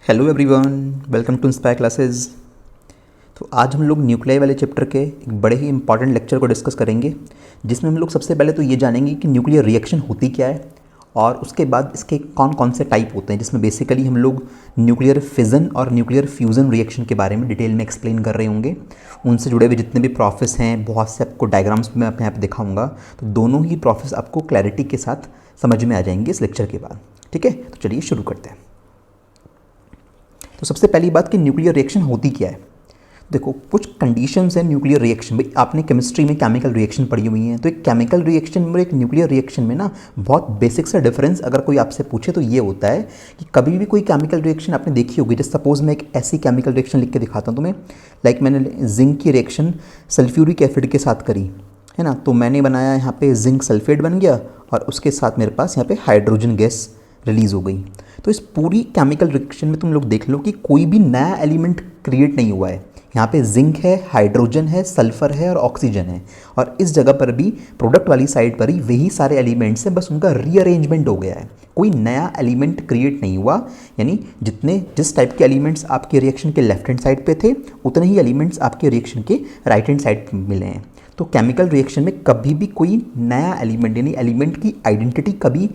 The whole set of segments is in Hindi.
Hello everyone, welcome to inspire classes. तो आज हम लोग न्यूक्लियाई वाले चैप्टर के एक बड़े ही इंपॉर्टेंट लेक्चर को डिस्कस करेंगे, जिसमें हम लोग सबसे पहले तो ये जानेंगे कि न्यूक्लियर रिएक्शन होती क्या है और उसके बाद इसके कौन कौन से टाइप होते हैं, जिसमें बेसिकली हम लोग न्यूक्लियर फिजन और न्यूक्लियर फ्यूज़न रिएक्शन के बारे में डिटेल में एक्सप्लेन कर रहे होंगे। उनसे जुड़े हुए जितने भी प्रोसेस हैं, बहुत से आपको डायग्राम्स में मैं यहाँ पे दिखाऊंगा, तो दोनों ही प्रोसेस आपको क्लैरिटी के साथ समझ में आ जाएंगे इस लेक्चर के बाद। ठीक है, तो चलिए शुरू करते हैं। तो सबसे पहली बात कि न्यूक्लियर रिएक्शन होती क्या है। देखो, कुछ कंडीशंस हैं न्यूक्लियर रिएक्शन। भाई आपने केमिस्ट्री में केमिकल रिएक्शन पढ़ी हुई हैं, तो एक केमिकल रिएक्शन में एक न्यूक्लियर रिएक्शन में ना बहुत बेसिक सा डिफरेंस अगर कोई आपसे पूछे तो ये होता है कि कभी भी कोई केमिकल रिएक्शन आपने देखी होगी। जैसे सपोज मैं एक ऐसी केमिकल रिएक्शन लिख के दिखाता हूँ तुम्हें, लाइक मैंने जिंक की रिएक्शन सल्फ्यूरिक एसिड के साथ करी है ना। तो मैंने बनाया यहाँ पे जिंक सल्फेट बन गया और उसके साथ मेरे पास यहाँ पे हाइड्रोजन गैस रिलीज़ हो गई। तो इस पूरी केमिकल रिएक्शन में तुम लोग देख लो कि कोई भी नया एलिमेंट क्रिएट नहीं हुआ है। यहाँ पे जिंक है, हाइड्रोजन है, सल्फर है और ऑक्सीजन है, और इस जगह पर भी प्रोडक्ट वाली साइड पर ही वही सारे एलिमेंट्स हैं, बस उनका रीअरेंजमेंट हो गया है। कोई नया एलिमेंट क्रिएट नहीं हुआ, यानी जिस टाइप के एलिमेंट्स आपके रिएक्शन के लेफ्ट हैंड साइड पे थे उतने ही एलिमेंट्स आपके रिएक्शन के राइट हैंड साइड पर मिले हैं। तो केमिकल रिएक्शन में कभी भी कोई नया एलिमेंट यानी एलिमेंट की आइडेंटिटी कभी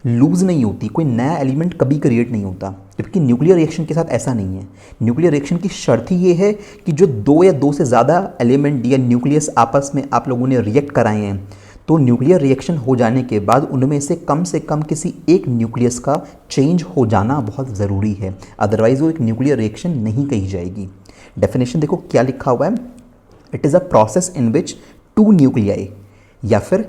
लूज़ नहीं होती, कोई नया एलिमेंट कभी क्रिएट नहीं होता। जबकि न्यूक्लियर रिएक्शन के साथ ऐसा नहीं है। न्यूक्लियर रिएक्शन की शर्त ही ये है कि जो दो या दो से ज़्यादा एलिमेंट या न्यूक्लियस आपस में आप लोगों ने रिएक्ट कराए हैं, तो न्यूक्लियर रिएक्शन हो जाने के बाद उनमें से कम किसी एक न्यूक्लियस का चेंज हो जाना बहुत ज़रूरी है, अदरवाइज वो एक न्यूक्लियर रिएक्शन नहीं कही जाएगी। डेफिनेशन देखो क्या लिखा हुआ है, it is a process in which two nuclei, या फिर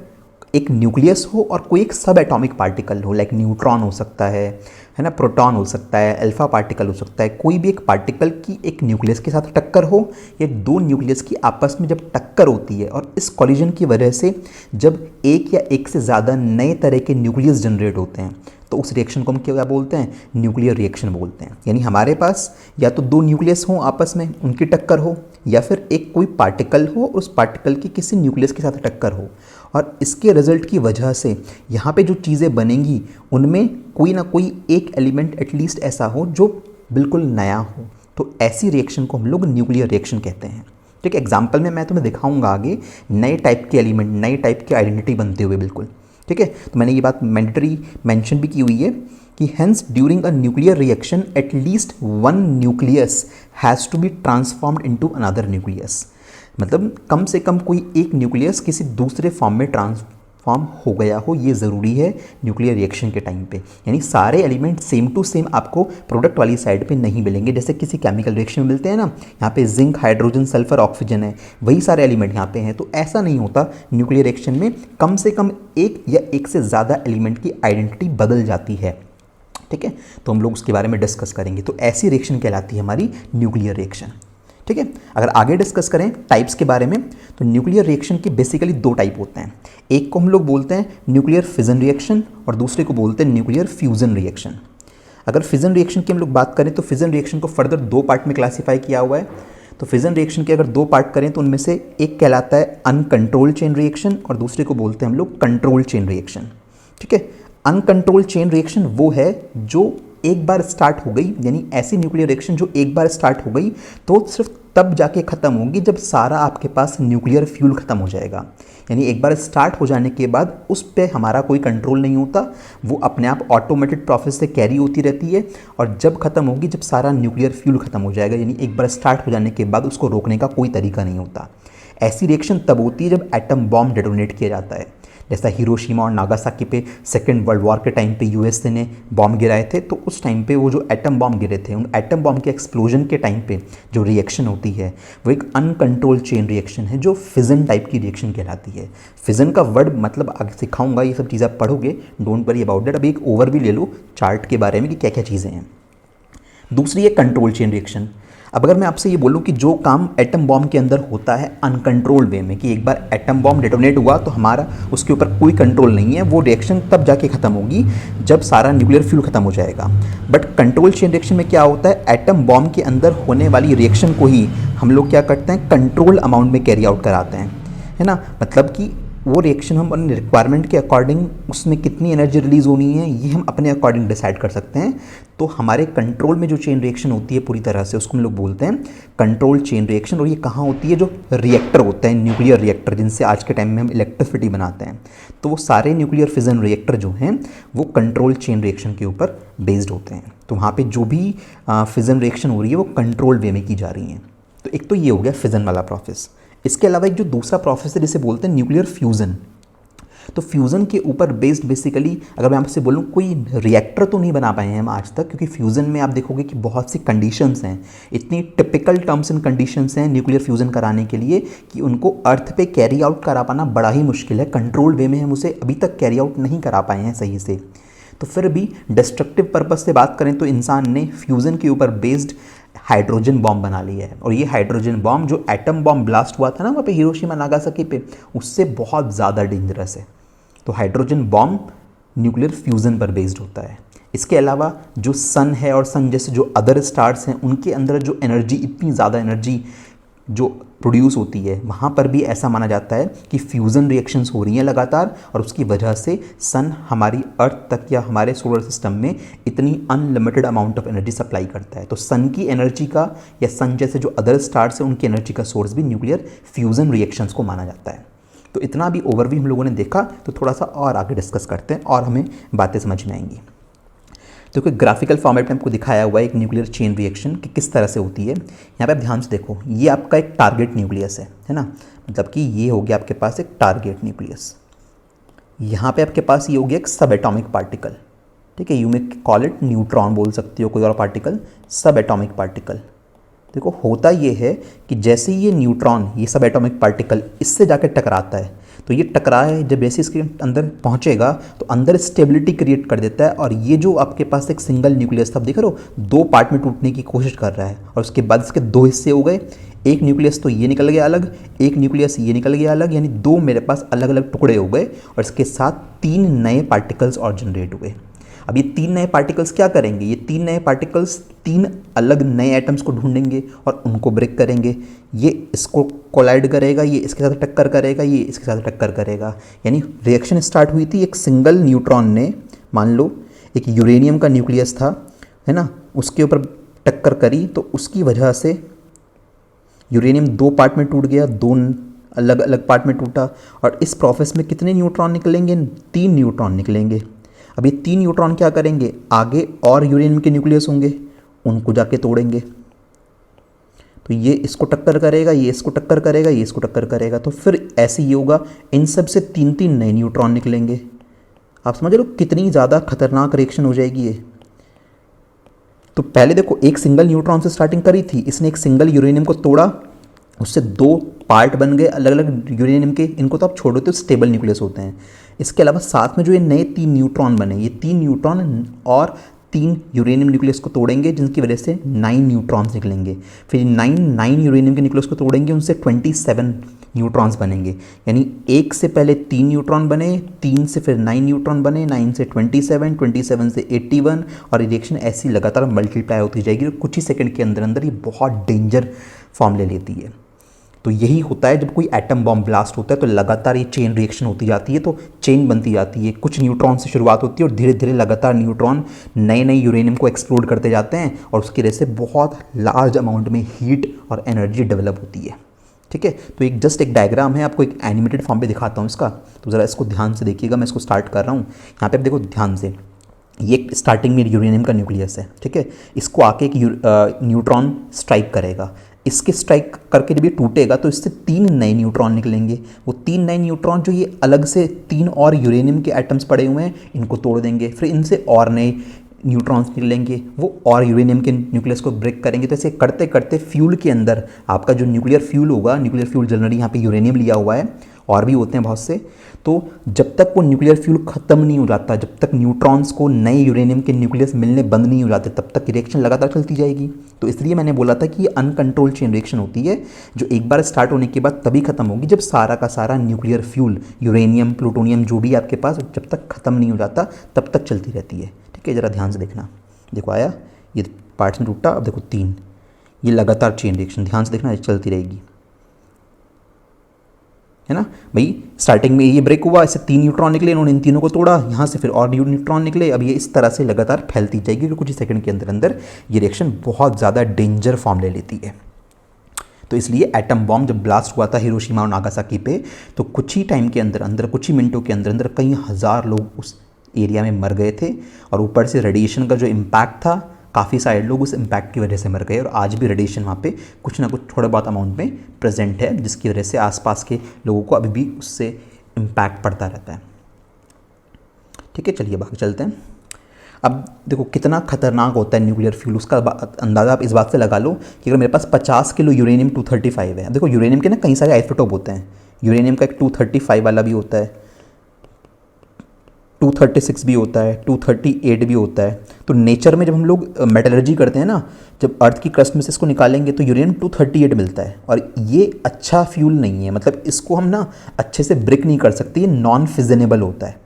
एक न्यूक्लियस हो और कोई एक सब एटॉमिक पार्टिकल हो, लाइक न्यूट्रॉन हो सकता है ना, प्रोटॉन हो सकता है, अल्फा पार्टिकल हो सकता है। कोई भी एक पार्टिकल की एक न्यूक्लियस के साथ टक्कर हो, या दो न्यूक्लियस की आपस में जब टक्कर होती है और इस कॉलिजन की वजह से जब एक या एक से ज़्यादा नए तरह के न्यूक्लियस जनरेट होते हैं, तो उस रिएक्शन को हम क्या बोलते हैं, न्यूक्लियर रिएक्शन बोलते हैं। यानी हमारे पास या तो दो न्यूक्लियस हों आपस में, उनकी टक्कर हो, या फिर एक कोई पार्टिकल हो, उस पार्टिकल की किसी न्यूक्लियस के साथ टक्कर हो, और इसके रिजल्ट की वजह से यहाँ पे जो चीज़ें बनेंगी उनमें कोई ना कोई एक एलिमेंट एटलीस्ट ऐसा हो जो बिल्कुल नया हो। तो ऐसी रिएक्शन को हम लोग न्यूक्लियर रिएक्शन कहते हैं। ठीक है, एग्जाम्पल में मैं तुम्हें दिखाऊंगा आगे नए टाइप के एलिमेंट, नए टाइप की आइडेंटिटी बनते हुए बिल्कुल। ठीक है, तो मैंने ये बात मैंडेटरी मेंशन भी की हुई है कि hence during a nuclear reaction at least one nucleus has to be transformed into another nucleus. मतलब कम से कम कोई एक न्यूक्लियस किसी दूसरे फॉर्म में ट्रांसफॉर्म हो गया हो, ये ज़रूरी है न्यूक्लियर रिएक्शन के टाइम पे। यानी सारे एलिमेंट सेम टू सेम आपको प्रोडक्ट वाली साइड पे नहीं मिलेंगे, जैसे किसी केमिकल रिएक्शन में मिलते हैं ना, यहाँ पे जिंक, हाइड्रोजन, सल्फर, ऑक्सीजन है, वही सारे एलिमेंट यहाँ पे हैं। तो ऐसा नहीं होता, न्यूक्लियर रिएक्शन में कम से कम एक या एक से ज़्यादा एलिमेंट की आइडेंटिटी बदल जाती है। ठीक है, तो हम लोग उसके बारे में डिस्कस करेंगे। तो ऐसी रिएक्शन कहलाती है हमारी न्यूक्लियर रिएक्शन। ठीक है, अगर आगे डिस्कस करें टाइप्स के बारे में, तो न्यूक्लियर रिएक्शन के बेसिकली दो टाइप होते हैं। एक को हम लोग बोलते हैं न्यूक्लियर फिजन रिएक्शन और दूसरे को बोलते हैं न्यूक्लियर फ्यूजन रिएक्शन। अगर फिजन रिएक्शन की हम लोग बात करें तो फिजन रिएक्शन को फर्दर दो पार्ट में क्लासीफाई किया हुआ है। तो फिजन रिएक्शन के अगर दो पार्ट करें तो उनमें से एक कहलाता है अनकंट्रोल्ड चेन रिएक्शन और दूसरे को बोलते हैं हम लोग कंट्रोल्ड चेन रिएक्शन। ठीक है, अनकंट्रोल्ड चेन रिएक्शन वो है जो एक बार स्टार्ट हो गई, यानी ऐसी न्यूक्लियर रिएक्शन जो एक बार स्टार्ट हो गई तो सिर्फ तब जाके ख़त्म होगी जब सारा आपके पास न्यूक्लियर फ्यूल ख़त्म हो जाएगा। यानी एक बार स्टार्ट हो जाने के बाद उस पर हमारा कोई कंट्रोल नहीं होता, वो अपने आप ऑटोमेटेड प्रोसेस से कैरी होती रहती है, और जब ख़त्म होगी जब सारा न्यूक्लियर फ्यूल ख़त्म हो जाएगा। यानी एक बार स्टार्ट हो जाने के बाद उसको रोकने का कोई तरीका नहीं होता। ऐसी रिएक्शन तब होती है जब एटम बॉम्ब डेटोनेट किया जाता है। जैसा हिरोशिमा और नागासाकी पे सेकेंड वर्ल्ड वॉर के टाइम पे यूएसए ने बॉम्ब गिराए थे, तो उस टाइम पे वो जो एटम बॉम्ब गिरे थे, उन एटम बॉम्ब के एक्सप्लोजन के टाइम पे जो रिएक्शन होती है वो एक अनकंट्रोल्ड चेन रिएक्शन है, जो फिजन टाइप की रिएक्शन कहलाती है। फिजन का वर्ड मतलब आगे सिखाऊंगा, ये सब चीज़ें आप पढ़ोगे, डोंट वरी अबाउट दैट। अभी एक ओवरव्यू ले लो चार्ट के बारे में कि क्या क्या चीज़ें हैं। दूसरी है कंट्रोल चेन रिएक्शन। अब अगर मैं आपसे ये बोलूँ कि जो काम एटम बॉम्ब के अंदर होता है अनकंट्रोल्ड वे में, कि एक बार एटम बॉम्ब डेटोनेट हुआ तो हमारा उसके ऊपर कोई कंट्रोल नहीं है, वो रिएक्शन तब जाके ख़त्म होगी जब सारा न्यूक्लियर फ्यूल ख़त्म हो जाएगा। बट कंट्रोल चेन रिएक्शन में क्या होता है, एटम बॉम्ब के अंदर होने वाली रिएक्शन को ही हम लोग क्या करते हैं, कंट्रोल अमाउंट में कैरी आउट कराते हैं, है ना। मतलब कि वो रिएक्शन हम अपने रिक्वायरमेंट के अकॉर्डिंग उसमें कितनी एनर्जी रिलीज़ होनी है ये हम अपने अकॉर्डिंग डिसाइड कर सकते हैं। तो हमारे कंट्रोल में जो चेन रिएक्शन होती है पूरी तरह से उसको हम लोग बोलते हैं कंट्रोल चेन रिएक्शन। और ये कहाँ होती है? जो रिएक्टर होते हैं, न्यूक्लियर रिएक्टर, जिनसे आज के टाइम में हम इलेक्ट्रिसिटी बनाते हैं, तो वो सारे न्यूक्लियर फिजन रिएक्टर जो हैं वो कंट्रोल चेन रिएक्शन के ऊपर बेस्ड होते हैं। तो वहाँ पे जो भी फिजन रिएक्शन हो रही है वो कंट्रोल वे में की जा रही है। तो एक तो ये हो गया फिजन वाला प्रोसेस। इसके अलावा एक जो दूसरा प्रोसेस है जिसे बोलते हैं न्यूक्लियर फ्यूज़न। तो फ्यूज़न के ऊपर बेस्ड बेसिकली अगर मैं आपसे बोलूँ कोई रिएक्टर तो नहीं बना पाए हैं हम आज तक, क्योंकि फ्यूज़न में आप देखोगे कि बहुत सी कंडीशंस हैं, इतनी टिपिकल टर्म्स एंड कंडीशंस हैं न्यूक्लियर फ्यूज़न कराने के लिए कि उनको अर्थ पे कैरी आउट करा पाना बड़ा ही मुश्किल है। कंट्रोल वे में हम उसे अभी तक कैरी आउट नहीं करा पाए हैं सही से। तो फिर भी डिस्ट्रक्टिव पर्पस से बात करें तो इंसान ने फ्यूज़न के ऊपर बेस्ड हाइड्रोजन बॉम्ब बना लिया है। और ये हाइड्रोजन बॉम्ब जो एटम बॉम्ब ब्लास्ट हुआ था ना वहाँ पे हिरोशिमा नागासाकी पे, उससे बहुत ज़्यादा डेंजरस है। तो हाइड्रोजन बॉम्ब न्यूक्लियर फ्यूज़न पर बेस्ड होता है। इसके अलावा जो सन है और सन जैसे जो अदर स्टार्स हैं उनके अंदर जो एनर्जी, इतनी ज़्यादा एनर्जी जो प्रोड्यूस होती है, वहाँ पर भी ऐसा माना जाता है कि फ्यूज़न रिएक्शंस हो रही हैं लगातार और उसकी वजह से सन हमारी अर्थ तक या हमारे सोलर सिस्टम में इतनी unlimited amount of energy supply करता है। तो सन की एनर्जी का या सन जैसे जो अदर स्टार्स हैं उनकी एनर्जी का सोर्स भी न्यूक्लियर फ्यूज़न रिएक्शंस को माना जाता है। तो इतना भी ओवरव्यू हम लोगों ने देखा, तो थोड़ा सा और आगे डिस्कस करते हैं और हमें बातें समझ में आएंगी। तो कोई ग्राफिकल फॉर्मेट में आपको दिखाया हुआ है एक न्यूक्लियर चेन रिएक्शन कि किस तरह से होती है। यहाँ पे आप ध्यान से देखो, ये आपका एक टारगेट न्यूक्लियस है ना, मतलब कि ये हो गया आपके पास एक टारगेट न्यूक्लियस। यहाँ पे आपके पास ये हो गया एक सब एटॉमिक पार्टिकल, ठीक है, you may call it neutron बोल सकते हो, कोई और पार्टिकल, सब एटॉमिक पार्टिकल। देखो होता ये है कि जैसे ये न्यूट्रॉन, ये सब एटॉमिक पार्टिकल इससे जाकर टकराता है, तो ये टकराए जब जैसे इसके अंदर पहुंचेगा तो अंदर स्टेबिलिटी क्रिएट कर देता है। और ये जो आपके पास एक सिंगल न्यूक्लियस था, आप देख रहे हो दो पार्ट में टूटने की कोशिश कर रहा है और उसके बाद इसके दो हिस्से हो गए। एक न्यूक्लियस तो ये निकल गया अलग, एक न्यूक्लियस ये निकल गया अलग, यानी दो मेरे पास अलग अलग टुकड़े हो गए और इसके साथ तीन नए पार्टिकल्स और जनरेट हुए। अब ये तीन नए पार्टिकल्स क्या करेंगे? ये तीन नए पार्टिकल्स तीन अलग नए एटम्स को ढूंढेंगे और उनको ब्रेक करेंगे। ये इसको कोलाइड करेगा, ये इसके साथ टक्कर करेगा, ये इसके साथ टक्कर करेगा। यानी रिएक्शन स्टार्ट हुई थी एक सिंगल न्यूट्रॉन ने, मान लो एक यूरेनियम का न्यूक्लियस था, है ना, उसके ऊपर टक्कर करी तो उसकी वजह से यूरेनियम दो पार्ट में टूट गया, दो अलग अलग पार्ट में टूटा। और इस प्रोसेस में कितने न्यूट्रॉन निकलेंगे? तीन न्यूट्रॉन निकलेंगे। अब ये तीन न्यूट्रॉन क्या करेंगे? आगे और यूरेनियम के न्यूक्लियस होंगे, उनको जाके तोड़ेंगे। तो ये इसको टक्कर करेगा, ये इसको टक्कर करेगा, ये इसको टक्कर करेगा। तो फिर ऐसे ही होगा, इन सब से तीन तीन नए न्यूट्रॉन निकलेंगे। आप समझ लो कितनी ज़्यादा खतरनाक रिएक्शन हो जाएगी ये। तो पहले देखो एक सिंगल न्यूट्रॉन से स्टार्टिंग करी थी, इसने एक सिंगल यूरेनियम को तोड़ा, उससे दो पार्ट बन गए अलग अलग यूरेनियम के। इनको तो आप छोड़ो तो स्टेबल न्यूक्लियस होते हैं। इसके अलावा साथ में जो ये नए तीन न्यूट्रॉन बने, ये तीन न्यूट्रॉन और तीन यूरेनियम न्यूक्लियस को तोड़ेंगे, जिनकी वजह से 9 न्यूट्रॉन्स निकलेंगे। फिर 9 यूरेनियम के न्यूक्लियस को तोड़ेंगे, उनसे 27 न्यूट्रॉन्स बनेंगे। यानी एक से पहले 3 न्यूट्रॉन बने, 3 से फिर 9 न्यूट्रॉन बने, 9 से 27, 27 से 81, और रिएक्शन ऐसी लगातार मल्टीप्लाई होती जाएगी। कुछ ही सेकंड के अंदर अंदर ये बहुत डेंजर फॉर्म ले लेती है। तो यही होता है जब कोई एटम बॉम्ब ब्लास्ट होता है, तो लगातार ये चेन रिएक्शन होती जाती है, तो चेन बनती जाती है। कुछ न्यूट्रॉन से शुरुआत होती है और धीरे धीरे लगातार न्यूट्रॉन नए नए यूरेनियम को एक्सप्लोड करते जाते हैं और उसकी वजह से बहुत लार्ज अमाउंट में हीट और एनर्जी डेवलप होती है। ठीक है, तो एक जस्ट एक डायग्राम है, आपको एक एनिमेटेड फॉर्म पे दिखाता हूँ इसका, तो ज़रा इसको ध्यान से देखिएगा। मैं इसको स्टार्ट कर रहा हूँ। यहाँ पे आप देखो ध्यान से, ये स्टार्टिंग में यूरेनियम का न्यूक्लियस है, ठीक है। इसको आके एक न्यूट्रॉन स्ट्राइक करेगा। इसके स्ट्राइक करके जब ये टूटेगा तो इससे 3 नए न्यूट्रॉन निकलेंगे। वो 3 नए न्यूट्रॉन जो ये अलग से 3 और यूरेनियम के एटम्स पड़े हुए हैं, इनको तोड़ देंगे। फिर इनसे और नए न्यूट्रॉन्स निकलेंगे, वो और यूरेनियम के न्यूक्लियस को ब्रेक करेंगे। तो ऐसे करते करते फ्यूल के अंदर आपका जो न्यूक्लियर फ्यूल होगा, न्यूक्लियर फ्यूल जनरली यहाँ पे यूरेनियम लिया हुआ है, और भी होते हैं बहुत से। तो जब तक वो न्यूक्लियर फ्यूल ख़त्म नहीं हो जाता, जब तक न्यूट्रॉन्स को नए यूरेनियम के न्यूक्लियस मिलने बंद नहीं हो जाते, तब तक रिएक्शन लगातार चलती जाएगी। तो इसलिए मैंने बोला था कि ये अनकंट्रोल चेन रिएक्शन होती है, जो एक बार स्टार्ट होने के बाद तभी खत्म होगी जब सारा का सारा न्यूक्लियर फ्यूल, यूरेनियम, प्लूटोनियम, जो भी आपके पास, जब तक खत्म नहीं हो जाता तब तक चलती रहती है। ठीक है, ज़रा ध्यान से देखना। देखो आया, ये पार्ट्स में टूटा, अब देखो 3, ये लगातार चेन रिएक्शन, ध्यान से देखना, चलती रहेगी। है ना भाई। स्टार्टिंग में ये ब्रेक हुआ, इससे 3 न्यूट्रॉन निकले, इन्होंने इन तीनों को तोड़ा, यहाँ से फिर और न्यूट्रॉन निकले। अब ये इस तरह से लगातार फैलती जाएगी, फिर कुछ ही सेकंड के अंदर अंदर ये रिएक्शन बहुत ज़्यादा डेंजर फॉर्म ले लेती है। तो इसलिए एटम बॉम्ब जब ब्लास्ट हुआ था हिरोशिमा और नागासाकी पे, तो कुछ ही टाइम के अंदर अंदर, कुछ ही मिनटों के अंदर अंदर कई हज़ार लोग उस एरिया में मर गए थे। और ऊपर से रेडिएशन का जो इम्पैक्ट था, काफ़ी सारे लोग उस इम्पैक्ट की वजह से मर गए। और आज भी रेडिएशन वहाँ पे कुछ ना कुछ थोड़ा बहुत अमाउंट में प्रेजेंट है, जिसकी वजह से आसपास के लोगों को अभी भी उससे इम्पैक्ट पड़ता रहता है। ठीक है, चलिए बाकी चलते हैं। अब देखो कितना खतरनाक होता है न्यूक्लियर फ्यूल, उसका अंदाज़ा आप इस बात से लगा लो कि अगर मेरे पास 50 किलो यूरेनियम 235 है। अब देखो यूरेनियम के ना कई सारे आइसोटोप होते हैं। यूरेनियम का एक 235 वाला भी होता है, 236 भी होता है, 238 भी होता है। तो नेचर में जब हम लोग मेटलर्जी करते हैं ना, जब अर्थ की क्रस्ट में से इसको निकालेंगे तो यूरेनियम 238 मिलता है। और ये अच्छा फ्यूल नहीं है, मतलब इसको हम ना अच्छे से ब्रेक नहीं कर सकते, ये नॉन फिजनेबल होता है।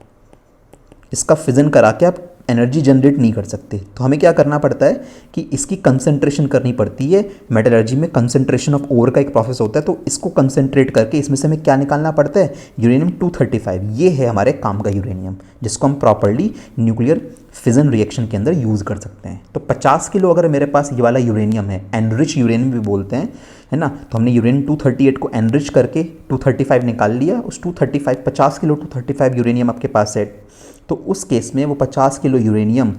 इसका फिजन करा के आप एनर्जी जनरेट नहीं कर सकते। तो हमें क्या करना पड़ता है कि इसकी कंसंट्रेशन करनी पड़ती है। मेटलर्जी में कंसंट्रेशन ऑफ ओर का एक प्रोसेस होता है, तो इसको कंसंट्रेट करके इसमें से हमें क्या निकालना पड़ता है, यूरेनियम 235। ये है हमारे काम का यूरेनियम, जिसको हम प्रॉपर्ली न्यूक्लियर फिजन रिएक्शन के अंदर यूज़ कर सकते हैं। तो 50 किलो अगर मेरे पास ये वाला यूरेनियम है, एनरिच यूरेनियम भी बोलते हैं, है ना, तो हमने यूरेनियम 238 को एनरिच करके 235 निकाल लिया। उस 235 50 किलो 235 यूरेनियम आपके पास है, तो उस केस में वो 50 किलो यूरेनियम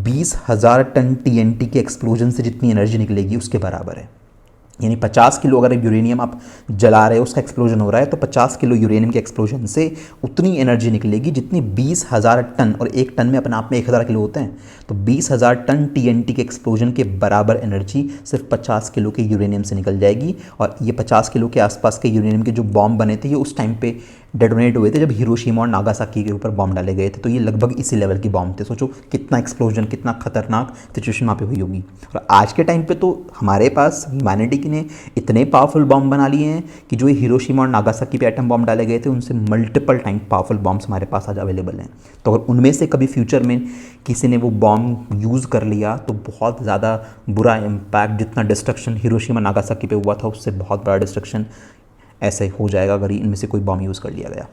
20,000 टन टीएनटी के एक्सप्लोजन से जितनी एनर्जी निकलेगी उसके बराबर है। यानी 50 किलो अगर यूरेनियम आप जला रहे हो, उसका एक्सप्लोजन हो रहा है, तो 50 किलो यूरेनियम के एक्सप्लोजन से उतनी एनर्जी निकलेगी जितनी 20,000 टन, और एक टन में अपने आप में 1,000 किलो होते हैं, तो 20,000 टन टीएनटी के एक्सप्लोजन के बराबर एनर्जी सिर्फ 50 किलो के यूरेनियम से निकल जाएगी। और ये 50 किलो के आसपास के यूरेनियम के जो बॉम्ब बने थे, ये उस टाइम पे डेटोनेट हुए थे जब हिरोशिमा और नागासाकी के ऊपर बॉम्ब डाले गए थे। तो ये लगभग इसी लेवल की बॉम्ब थे। सोचो कितना एक्सप्लोजन, कितना खतरनाक सिचुएशन वहाँ पे हुई होगी। और आज के टाइम पे तो हमारे पास ह्यूमैनिटी ने इतने पावरफुल बॉम्ब बना लिए हैं कि जो हिरोशिमा और नागासाकी पे एटम बॉम्ब डाले गए थे, उनसे मल्टीपल टाइम पावरफुल बॉम्ब्स हमारे पास आज अवेलेबल हैं। तो अगर उनमें से कभी फ्यूचर में किसी ने वो बॉम्ब यूज़ कर लिया तो बहुत ज़्यादा बुरा इम्पैक्ट, जितना डिस्ट्रक्शन हिरोशिमा नागासाकी पे हुआ था उससे बहुत बड़ा डिस्ट्रक्शन ऐसे हो जाएगा अगर इनमें से कोई बॉम्ब यूज़ कर लिया गया।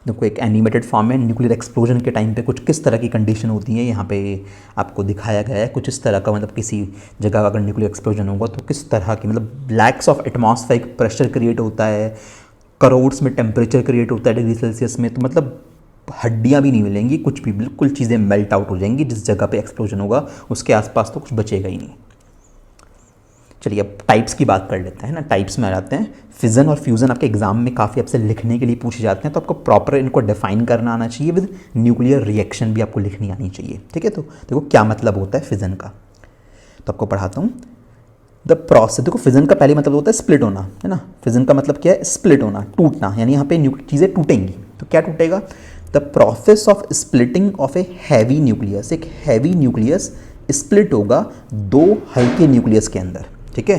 देखो एक एनिमेटेड फॉर्म में न्यूक्लियर एक्सप्लोजन के टाइम पे कुछ किस तरह की कंडीशन होती है यहाँ पे आपको दिखाया गया है। कुछ इस तरह का, मतलब किसी जगह अगर न्यूक्लियर एक्सप्लोजन होगा तो किस तरह की, मतलब lakhs of atmospheric pressure create होता है, करोड्स में टेम्परेचर क्रिएट होता है डिग्री सेल्सियस में। तो मतलब हड्डियाँ भी नहीं मिलेंगी, कुछ भी, बिल्कुल चीज़ें मेल्ट आउट हो जाएंगी। जिस जगह पे एक्सप्लोजन होगा उसके आसपास तो कुछ बचेगा ही नहीं। चलिए अब टाइप्स की बात कर लेते हैं ना। टाइप्स में आ जाते हैं। फिजन और फ्यूज़न आपके एग्जाम में काफ़ी आपसे लिखने के लिए पूछे जाते हैं, तो आपको प्रॉपर इनको डिफाइन करना आना चाहिए। विद न्यूक्लियर रिएक्शन भी आपको लिखनी आनी चाहिए। ठीक है, तो देखो क्या मतलब होता है फिजन का, तो आपको पढ़ाता हूँ। द प्रोसेस, देखो फिजन का पहले मतलब होता है स्प्लिट होना, है ना। फिजन का मतलब क्या है, स्प्लिट होना, टूटना, यानी यहाँ पे चीज़ें टूटेंगी। तो क्या टूटेगा, the process of splitting of a heavy nucleus. एक हैवी न्यूक्लियस स्प्लिट होगा दो हल्के न्यूक्लियस के अंदर। ठीक है,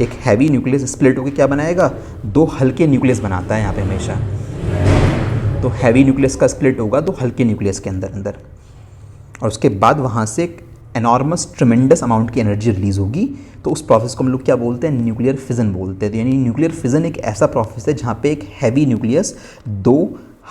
एक हैवी न्यूक्लियस स्प्लिट होकर क्या बनाएगा, दो हल्के न्यूक्लियस बनाता है यहाँ पे हमेशा। तो हैवी न्यूक्लियस का स्प्लिट होगा दो हल्के न्यूक्लियस के अंदर अंदर, और उसके बाद वहाँ से एक एनॉर्मस ट्रिमेंडस अमाउंट की एनर्जी रिलीज होगी। तो उस प्रोसेस को हम लोग क्या बोलते हैं, न्यूक्लियर फिजन बोलते हैं। तो यानी न्यूक्लियर फिजन एक ऐसा प्रोसेस है जहाँ पे एक हैवी न्यूक्लियस दो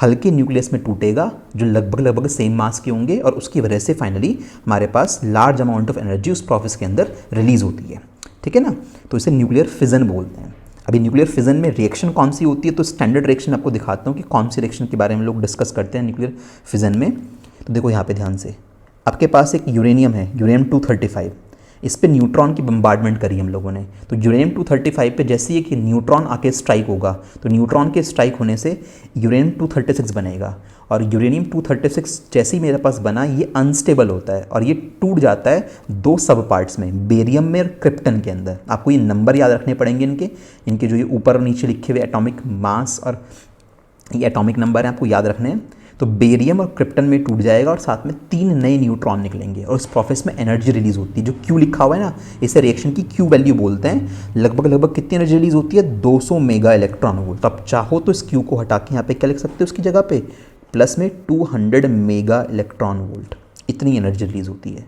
हल्के न्यूक्लियस में टूटेगा जो लगभग सेम मास के होंगे, और उसकी वजह से फाइनली हमारे पास लार्ज अमाउंट ऑफ एनर्जी उस प्रोसेस के अंदर रिलीज होती है। ठीक है ना, तो इसे न्यूक्लियर फिजन बोलते हैं। अभी न्यूक्लियर फिजन में रिएक्शन कौन सी होती है, तो स्टैंडर्ड रिएक्शन आपको दिखाता हूँ कि कौन सी रिएक्शन के बारे में लोग डिस्कस करते हैं न्यूक्लियर फिजन में। तो देखो यहाँ पे ध्यान से, आपके पास एक यूरेनियम है, यूरेनियम 235, इस पे न्यूट्रॉन की बम्बार्डमेंट करी हम लोगों ने। तो यूरेनियम 235 पे जैसे ही एक न्यूट्रॉन आके स्ट्राइक होगा, तो न्यूट्रॉन के स्ट्राइक होने से यूरेनियम 236 बनेगा। और यूरेनियम 236 जैसे ही मेरे पास बना, ये अनस्टेबल होता है और ये टूट जाता है दो सब पार्ट्स में, बेरियम में और क्रिप्टन के अंदर। आपको ये नंबर याद रखने पड़ेंगे इनके जो ये ऊपर और नीचे लिखे हुए एटॉमिक मास और ये एटॉमिक नंबर हैं, आपको याद रखने हैं। तो बेरियम और क्रिप्टन में टूट जाएगा और साथ में 3 नए न्यूट्रॉन निकलेंगे, और इस प्रोसेस में एनर्जी रिलीज होती है। जो क्यू लिखा हुआ है ना, इसे रिएक्शन की क्यू वैल्यू बोलते हैं। लगभग कितनी एनर्जी रिलीज होती है, 200 मेगा इलेक्ट्रॉन वोल्ट। तो आप चाहो तो इस क्यू को हटा के यहाँ पे क्या लिख सकते हो उसकी जगह पे, प्लस में 200 मेगा इलेक्ट्रॉन वोल्ट, इतनी एनर्जी रिलीज होती है।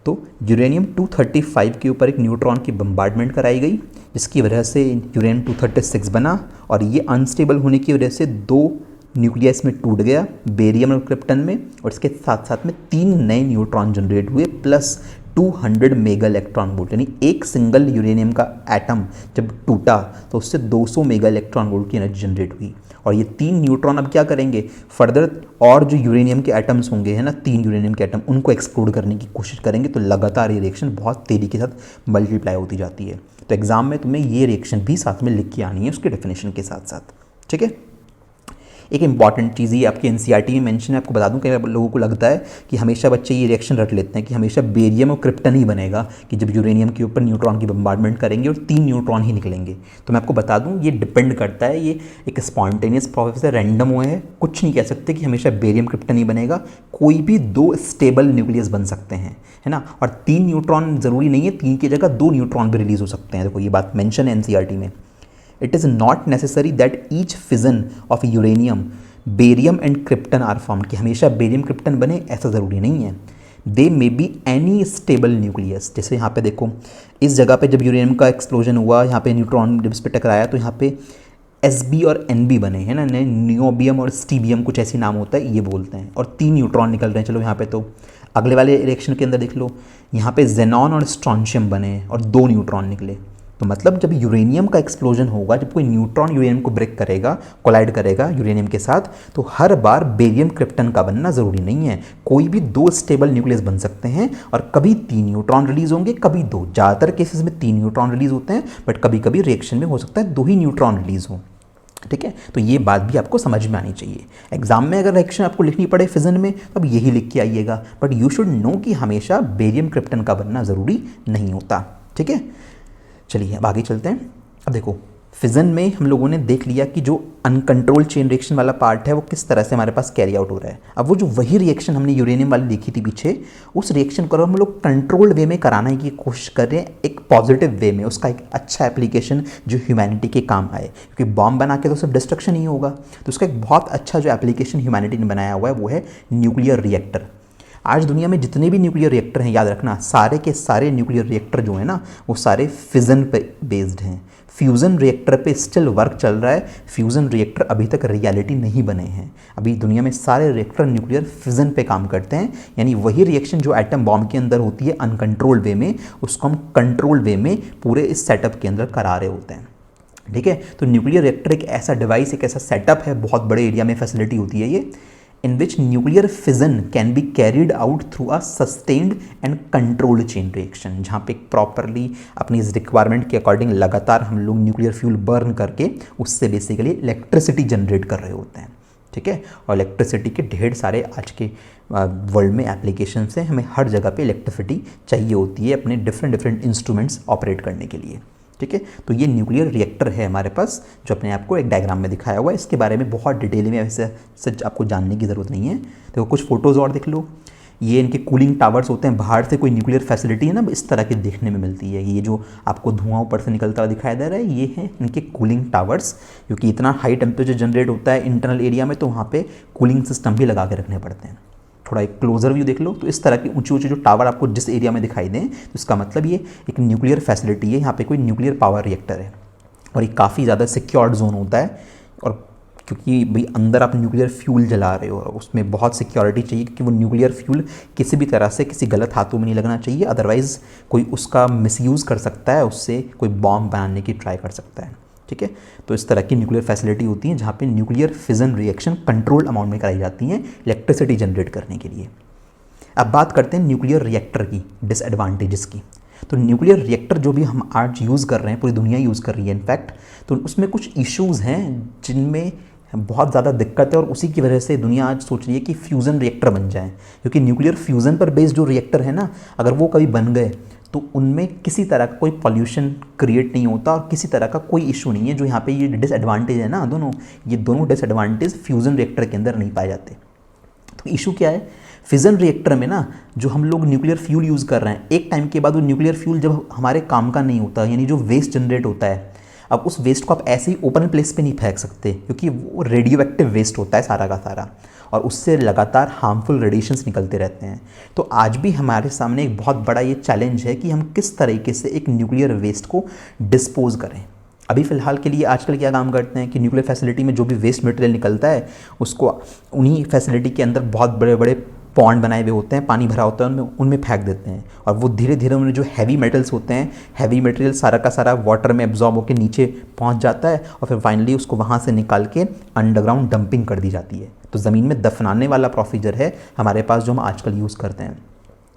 तो यूरेनियम 235 के ऊपर एक न्यूट्रॉन की बम्बार्डमेंट कराई गई, जिसकी वजह से यूरेनियम 236 बना, और ये अनस्टेबल होने की वजह से 2 न्यूक्लियस में टूट गया, बेरियम और क्रिप्टन में, और इसके साथ साथ में 3 नए न्यूट्रॉन जनरेट हुए प्लस 200 मेगा इलेक्ट्रॉन वोल्ट। यानी एक सिंगल यूरेनियम का एटम जब टूटा तो उससे 200 मेगा इलेक्ट्रॉन वोल्ट की एनर्जी जनरेट हुई। और ये 3 न्यूट्रॉन अब क्या करेंगे, फर्दर और जो यूरेनियम के एटम्स होंगे, है ना, 3 यूरेनियम के एटम, उनको एक्सप्लोड करने की कोशिश करेंगे। तो लगातार ये रिएक्शन बहुत तेज़ी के साथ मल्टीप्लाई होती जाती है। तो एग्जाम में तुम्हें ये रिएक्शन भी साथ में लिख के आनी है उसके डेफिनेशन के साथ साथ, ठीक है। एक इंपॉर्टेंट चीज़ ये आपके एनसीईआरटी में मेंशन है, आपको बता दूं कि लोगों को लगता है कि हमेशा बच्चे ये रिएक्शन रट लेते हैं कि हमेशा बेरियम और क्रिप्टन ही बनेगा, कि जब यूरेनियम के ऊपर न्यूट्रॉन की बम्बार्डमेंट करेंगे और 3 न्यूट्रॉन ही निकलेंगे। तो मैं आपको बता दूं ये डिपेंड करता है, ये एक स्पॉन्टेनियस प्रोसेस है, रैंडम हुए है, कुछ नहीं कह सकते कि हमेशा बेरियम क्रिप्टन ही बनेगा। कोई भी 2 स्टेबल न्यूक्लियस बन सकते हैं, है ना, और 3 न्यूट्रॉन ज़रूरी नहीं है, 3 की जगह 2 न्यूट्रॉन भी रिलीज हो सकते हैं। देखो ये बात मेंशन है एनसीईआरटी में। It is not necessary that each fission of uranium barium and krypton are form, कि हमेशा बेरियम क्रिप्टन बने ऐसा ज़रूरी नहीं है। They may be any stable nucleus. जैसे यहाँ पे देखो, इस जगह पे जब यूरेनियम का एक्सप्लोजन हुआ, यहाँ पे न्यूट्रॉन जब इस पर टकराया तो यहाँ पे एसबी और एनबी बने, है ना, नियोबियम और स्टीबियम कुछ ऐसी नाम होता है, ये बोलते हैं, और 3 न्यूट्रॉन निकल रहे हैं। चलो यहाँ पे तो अगले वाले रिएक्शन के अंदर देख लो, यहाँ पे जेनॉन और स्ट्रॉन्शियम बने और 2 न्यूट्रॉन निकले। तो मतलब जब यूरेनियम का एक्सप्लोजन होगा, जब कोई न्यूट्रॉन यूरेनियम को ब्रेक करेगा, कोलाइड करेगा यूरेनियम के साथ, तो हर बार बेरियम क्रिप्टन का बनना ज़रूरी नहीं है। कोई भी 2 स्टेबल न्यूक्लियस बन सकते हैं और कभी 3 न्यूट्रॉन रिलीज होंगे, कभी 2। ज़्यादातर केसेस में 3 न्यूट्रॉन रिलीज होते हैं, बट कभी कभी रिएक्शन में हो सकता है 2 ही न्यूट्रॉन रिलीज हों, ठीक है। तो ये बात भी आपको समझ में आनी चाहिए। एग्जाम में अगर रिएक्शन आपको लिखनी पड़े फिजन में, तो अब यही लिख के आइएगा, बट यू शुड नो कि हमेशा बेरियम क्रिप्टन का बनना ज़रूरी नहीं होता, ठीक है। चलिए अब आगे चलते हैं। अब देखो, फिजन में हम लोगों ने देख लिया कि जो अनकंट्रोल्ड चेन रिएक्शन वाला पार्ट है वो किस तरह से हमारे पास कैरी आउट हो रहा है। अब वो जो वही रिएक्शन हमने यूरेनियम वाली देखी थी पीछे, उस रिएक्शन को हम लोग कंट्रोल्ड वे में कराने की कोशिश कर रहे हैं, एक पॉजिटिव वे में, उसका एक अच्छा एप्लीकेशन जो ह्यूमैनिटी के काम आए, क्योंकि बॉम्ब बना के तो सिर्फ डिस्ट्रक्शन ही होगा। तो उसका एक बहुत अच्छा जो एप्लीकेशन ह्यूमैनिटी ने बनाया हुआ है वो है न्यूक्लियर रिएक्टर। आज दुनिया में जितने भी न्यूक्लियर रिएक्टर हैं, याद रखना, सारे के सारे न्यूक्लियर रिएक्टर जो है ना, वो सारे फिजन पे बेस्ड हैं। फ्यूज़न रिएक्टर पे स्टिल वर्क चल रहा है। फ्यूज़न रिएक्टर अभी तक रियलिटी नहीं बने हैं। अभी दुनिया में सारे रिएक्टर न्यूक्लियर फिजन पे काम करते हैं, यानी वही रिएक्शन जो एटम बॉम्ब के अंदर होती है अनकंट्रोल्ड वे में, उसको हम कंट्रोल्ड वे में पूरे इस सेटअप के अंदर करा रहे होते हैं, ठीक है। तो न्यूक्लियर रिएक्टर एक ऐसा डिवाइस, एक ऐसा सेटअप है, बहुत बड़े एरिया में फैसिलिटी होती है ये, in which nuclear fission can be carried out through a sustained and controlled chain reaction, जहाँ पे प्रॉपरली अपनी इस रिक्वायरमेंट के अकॉर्डिंग लगातार हम लोग न्यूक्लियर फ्यूल बर्न करके उससे बेसिकली इलेक्ट्रिसिटी जनरेट कर रहे होते हैं, ठीक है। और इलेक्ट्रिसिटी के ढेर सारे आज के वर्ल्ड में एप्लीकेशन हैं, हमें हर जगह पे इलेक्ट्रिसिटी चाहिए होती है अपने डिफरेंट इंस्ट्रूमेंट्स ऑपरेट करने के लिए, ठीक है। तो ये न्यूक्लियर रिएक्टर है हमारे पास, जो अपने आप को एक डायग्राम में दिखाया हुआ है। इसके बारे में बहुत डिटेल में वैसे सच आपको जानने की ज़रूरत नहीं है। देखो कुछ फोटोज़ और देख लो, ये इनके कूलिंग टावर्स होते हैं। बाहर से कोई न्यूक्लियर फैसिलिटी है ना, इस तरह की देखने में मिलती है। ये जो आपको धुआं ऊपर से निकलता हुआ दिखाई दे रहा है, ये है इनके कूलिंग टावर्स, क्योंकि इतना हाई टेम्परेचर जनरेट होता है इंटरनल एरिया में, तो वहाँ पे कूलिंग सिस्टम भी लगा के रखने पड़ते हैं। थोड़ा एक क्लोजर व्यू देख लो, तो इस तरह के ऊंचे ऊंचे जो टावर आपको जिस एरिया में दिखाई दें, तो इसका मतलब ये एक न्यूक्लियर फैसिलिटी है, यहाँ पे कोई न्यूक्लियर पावर रिएक्टर है, और ये काफ़ी ज़्यादा सिक्योर्ड जोन होता है। और क्योंकि भाई अंदर आप न्यूक्लियर फ्यूल जला रहे हो, उसमें बहुत सिक्योरिटी चाहिए कि वो न्यूक्लियर फ्यूल किसी भी तरह से किसी गलत हाथों में नहीं लगना चाहिए, अदरवाइज़ कोई उसका मिसयूज़ कर सकता है, उससे कोई बॉम्ब बनाने की ट्राई कर सकता है, ठीक है। तो इस तरह की न्यूक्लियर फैसिलिटी होती है जहाँ पे nuclear fission reaction control amount में कराई जाती हैं इलेक्ट्रिसिटी जनरेट करने के लिए। अब बात करते हैं न्यूक्लियर रिएक्टर की डिसएडवांटेजेस की। तो न्यूक्लियर रिएक्टर जो भी हम आज यूज़ कर रहे हैं, पूरी दुनिया यूज़ कर रही है इनफैक्ट, तो उसमें कुछ इश्यूज़ हैं जिनमें बहुत ज़्यादा दिक्कत है, और उसी की वजह से दुनिया आज सोच रही है कि फ्यूज़न रिएक्टर बन जाए, क्योंकि न्यूक्लियर फ्यूज़न पर बेस्ड जो रिएक्टर है ना, अगर वो कभी बन गए तो उनमें किसी तरह का कोई पॉल्यूशन क्रिएट नहीं होता और किसी तरह का कोई इशू नहीं है। जो यहाँ पे ये डिसएडवांटेज है ना, ये दोनों डिसएडवांटेज फ्यूज़न रिएक्टर के अंदर नहीं पाए जाते। तो इशू क्या है, फिजन रिएक्टर में ना जो हम लोग न्यूक्लियर फ्यूल यूज़ कर रहे हैं, एक टाइम के बाद वो न्यूक्लियर फ्यूल जब हमारे काम का नहीं होता, यानी जो वेस्ट जनरेट होता है, अब उस वेस्ट को आप ऐसे ही ओपन प्लेस पे नहीं फेंक सकते, क्योंकि वो रेडियो एक्टिव वेस्ट होता है सारा का सारा, और उससे लगातार हार्मफुल रेडिएशंस निकलते रहते हैं। तो आज भी हमारे सामने एक बहुत बड़ा ये चैलेंज है कि हम किस तरीके से एक न्यूक्लियर वेस्ट को डिस्पोज करें। अभी फ़िलहाल के लिए आजकल क्या काम करते हैं कि न्यूक्लियर फैसिलिटी में जो भी वेस्ट मटेरियल निकलता है उसको उन्हीं फैसिलिटी के अंदर बहुत बड़े बड़े पॉन्ड बनाए हुए होते हैं, पानी भरा होता है उनमें, उनमें फेंक देते हैं, और वो धीरे धीरे उनमें जो हैवी मेटल्स होते हैं, हैवी मटेरियल सारा का सारा वाटर में एब्जॉर्ब होकर नीचे पहुंच जाता है, और फिर फाइनली उसको वहाँ से निकाल के अंडरग्राउंड डंपिंग कर दी जाती है। तो ज़मीन में दफनाने वाला प्रोसीजर है हमारे पास जो हम आजकल यूज़ करते हैं।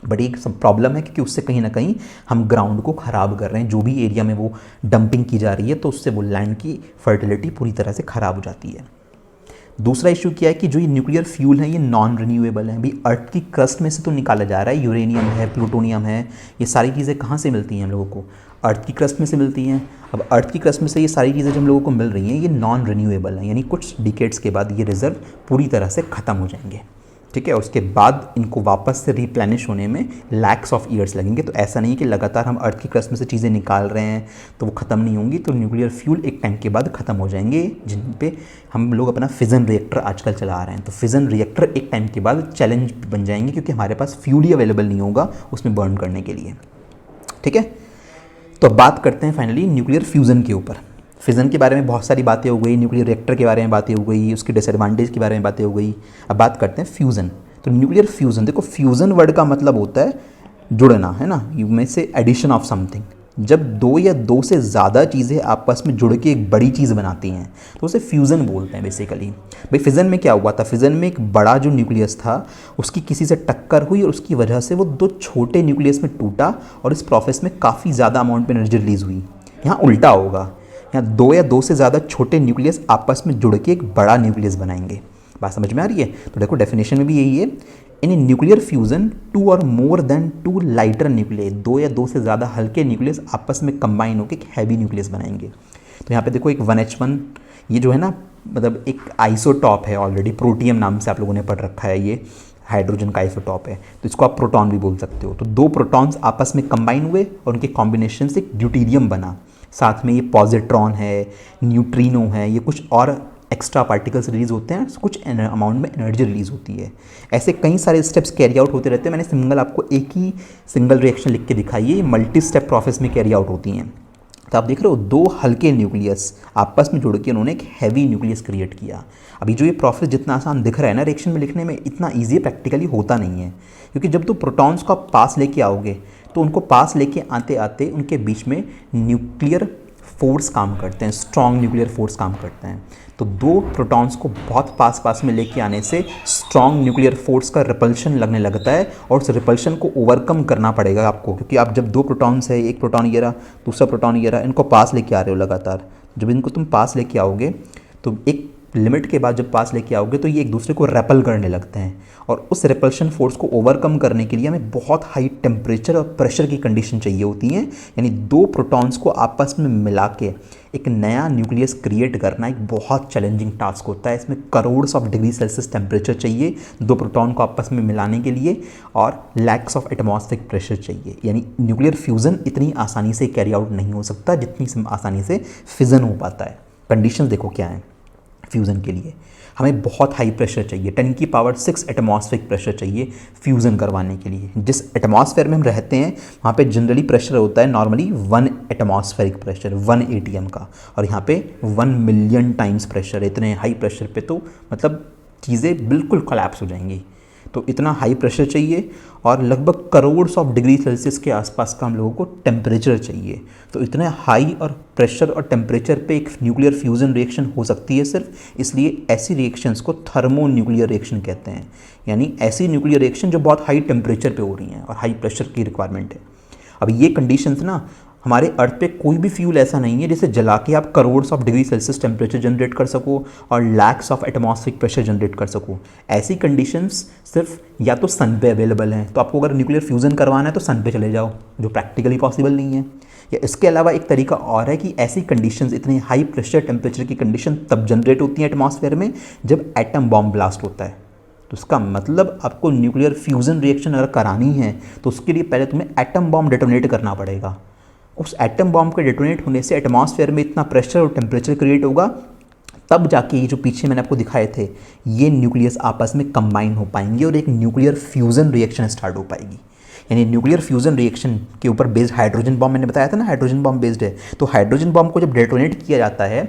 बट एक सब प्रॉब्लम है क्योंकि उससे कहीं ना कहीं हम ग्राउंड को ख़राब कर रहे हैं, जो भी एरिया में वो डंपिंग की जा रही है, तो उससे वो लैंड की फर्टिलिटी पूरी तरह से ख़राब हो जाती है। दूसरा इशू क्या है कि जो ये न्यूक्लियर फ्यूल है ये नॉन रिन्यूएबल है। अभी अर्थ की क्रस्ट में से तो निकाला जा रहा है, यूरेनियम है, प्लूटोनियम है, ये सारी चीज़ें कहाँ से मिलती हैं हम लोगों को? अर्थ की क्रस्ट में से मिलती हैं। अब अर्थ की क्रस्ट में से ये सारी चीज़ें जो हम लोगों को मिल रही हैं ये नॉन रिन्यूएबल हैं, यानी कुछ डिकेड्स के बाद ये रिजर्व पूरी तरह से ख़त्म हो जाएंगे, ठीक है। उसके बाद इनको वापस से रिप्लेनिश होने में लैक्स ऑफ ईयर्स लगेंगे। तो ऐसा नहीं कि लगातार हम अर्थ की क्रस्ट में से चीज़ें निकाल रहे हैं तो वो ख़त्म नहीं होंगी। तो न्यूक्लियर फ्यूल एक टाइम के बाद ख़त्म हो जाएंगे, जिन पे हम लोग अपना फिजन रिएक्टर आजकल चला रहे हैं। तो फिजन रिएक्टर एक टाइम के बाद चैलेंज बन जाएंगे, क्योंकि हमारे पास फ्यूल ही अवेलेबल नहीं होगा उसमें बर्न करने के लिए, ठीक है। तो अब बात करते हैं फाइनली न्यूक्लियर फ्यूज़न के ऊपर। फिज़न के बारे में बहुत सारी बातें हो गई, न्यूक्लियर रिएक्टर के बारे में बातें हो गई, उसकी डिसएडवांटेज के बारे में बातें हो गई। अब बात करते हैं फ्यूज़न। तो न्यूक्लियर फ्यूज़न, देखो फ्यूज़न वर्ड का मतलब होता है जुड़ना, है ना, में से एडिशन ऑफ समथिंग। जब दो या दो से ज़्यादा चीज़ें आपस में जुड़ के एक बड़ी चीज़ बनाती हैं तो उसे फ्यूज़न बोलते हैं बेसिकली। भाई फिज़न में क्या हुआ था? फिज़न में एक बड़ा जो न्यूक्लियस था उसकी किसी से टक्कर हुई और उसकी वजह से वो दो छोटे न्यूक्लियस में टूटा, और इस प्रोसेस में काफ़ी ज़्यादा अमाउंट में एनर्जी रिलीज़ हुई। यहाँ उल्टा होगा, यहाँ दो या दो से ज़्यादा छोटे न्यूक्लियस आपस में जुड़ के एक बड़ा न्यूक्लियस बनाएंगे। बात समझ में आ रही है? तो देखो डेफिनेशन में भी यही है, in nuclear fusion two or more than two lighter nucleus, दो या दो से ज़्यादा हल्के न्यूक्लियस आपस में कंबाइन होकर एक हैवी न्यूक्लियस बनाएंगे। तो यहाँ पे देखो एक 1H1 ये जो है ना, मतलब एक आइसोटॉप है ऑलरेडी, प्रोटियम नाम से आप लोगों ने पढ़ रखा है, ये हाइड्रोजन का आइसोटॉप है, तो इसको आप प्रोटॉन भी बोल सकते हो। तो दो प्रोटॉन्स आपस में कंबाइन हुए और उनके कॉम्बिनेशन से एक ड्यूटेरियम बना। साथ में ये पॉजिट्रॉन है, न्यूट्रिनो है, ये कुछ और एक्स्ट्रा पार्टिकल्स रिलीज़ होते हैं, कुछ अमाउंट में एनर्जी रिलीज़ होती है। ऐसे कई सारे स्टेप्स कैरी आउट होते रहते हैं। मैंने सिंगल आपको एक ही सिंगल रिएक्शन लिख के दिखाई है, मल्टी स्टेप प्रोसेस में कैरी आउट होती हैं। तो आप देख रहे हो दो हल्के न्यूक्लियस आपस में जुड़ के उन्होंने एक हैवी न्यूक्लियस क्रिएट किया। अभी जो ये प्रोसेस जितना आसान दिख रहा है ना रिएक्शन में लिखने में, इतना ईजी प्रैक्टिकली होता नहीं है, क्योंकि जब तो प्रोटॉन्स को आप पास लेके आओगे तो उनको पास लेके आते आते उनके बीच में न्यूक्लियर फोर्स काम करते हैं, स्ट्रॉन्ग न्यूक्लियर फोर्स काम करते हैं। तो दो प्रोटॉन्स को बहुत पास में लेके आने से स्ट्रॉन्ग न्यूक्लियर फोर्स का रिपल्शन लगने लगता है, और उस रिपल्शन को ओवरकम करना पड़ेगा आपको, क्योंकि आप जब दो प्रोटॉन्स है, एक प्रोटॉन ये रहा, दूसरा प्रोटॉन ये रहा, इनको पास लेके आ रहे हो लगातार। जब इनको तुम पास लेके आओगे तो एक लिमिट के बाद जब पास लेके आओगे तो ये एक दूसरे को रेपल करने लगते हैं, और उस रिपल्शन फोर्स को ओवरकम करने के लिए हमें बहुत हाई टेम्परेचर और प्रेशर की कंडीशन चाहिए होती हैं। यानी दो प्रोटॉन्स को आपस में मिला के एक नया न्यूक्लियस क्रिएट करना एक बहुत चैलेंजिंग टास्क होता है। इसमें crores of degree Celsius temperature चाहिए दो प्रोटॉन को आपस में मिलाने के लिए, और लैक्स ऑफ एटमॉस्फेरिक प्रेशर चाहिए। यानी न्यूक्लियर फ्यूज़न इतनी आसानी से कैरी आउट नहीं हो सकता जितनी आसानी से फिज़न हो पाता है। कंडीशन देखो क्या है फ्यूज़न के लिए, हमें बहुत हाई प्रेशर चाहिए, 10⁶ एटमॉस्फेरिक प्रेशर चाहिए फ्यूज़न करवाने के लिए। जिस एटमॉस्फेयर में हम रहते हैं वहाँ पे जनरली प्रेशर होता है नॉर्मली 1 एटमॉस्फेरिक प्रेशर 1 ATM का, और यहाँ पे 1 मिलियन टाइम्स प्रेशर है। इतने हाई प्रेशर पे तो मतलब चीज़ें बिल्कुल कोलैप्स हो जाएंगी। तो इतना हाई प्रेशर चाहिए और लगभग करोड्स ऑफ डिग्री सेल्सियस के आसपास का हम लोगों को टेम्परेचर चाहिए। तो इतने हाई और प्रेशर और टेम्परेचर पे एक न्यूक्लियर फ्यूज़न रिएक्शन हो सकती है सिर्फ, इसलिए ऐसी रिएक्शंस को थर्मो न्यूक्लियर रिएक्शन कहते हैं। यानी ऐसी न्यूक्लियर रिएक्शन जो बहुत हाई टेम्परेचर पे हो रही हैं और हाई प्रेशर की रिक्वायरमेंट है। अब ये कंडीशंस ना हमारे अर्थ पे कोई भी फ्यूल ऐसा नहीं है जिसे जला के आप crores of degree Celsius temperature generate कर सको और lakhs of atmospheric pressure generate कर सको। ऐसी कंडीशंस सिर्फ या तो सन पे अवेलेबल हैं, तो आपको अगर न्यूक्लियर फ्यूज़न करवाना है तो सन पे चले जाओ, जो प्रैक्टिकली पॉसिबल नहीं है। या इसके अलावा एक तरीका और है कि ऐसी कंडीशंस, इतनी हाई प्रेशर टेम्परेचर की कंडीशन तब जनरेट होती हैं एटमॉस्फेयर में जब एटम बॉम्ब ब्लास्ट होता है। तो इसका मतलब आपको न्यूक्लियर फ्यूज़न रिएक्शन अगर करानी है तो उसके लिए पहले तुम्हें एटम बॉम्ब डेटोनेट करना पड़ेगा। उस एटम बॉम्ब के डेटोनेट होने से एटमॉस्फेयर में इतना प्रेशर और टेम्परेचर क्रिएट होगा, तब जाके ये जो पीछे मैंने आपको दिखाए थे ये न्यूक्लियस आपस में कंबाइन हो पाएंगे और एक न्यूक्लियर फ्यूजन रिएक्शन स्टार्ट हो पाएगी। यानी न्यूक्लियर फ्यूजन रिएक्शन के ऊपर बेस्ड हाइड्रोजन बॉम्ब, मैंने बताया था ना हाइड्रोजन बॉम्ब बेस्ड है, तो हाइड्रोजन बॉम्ब को जब डेटोनेट किया जाता है,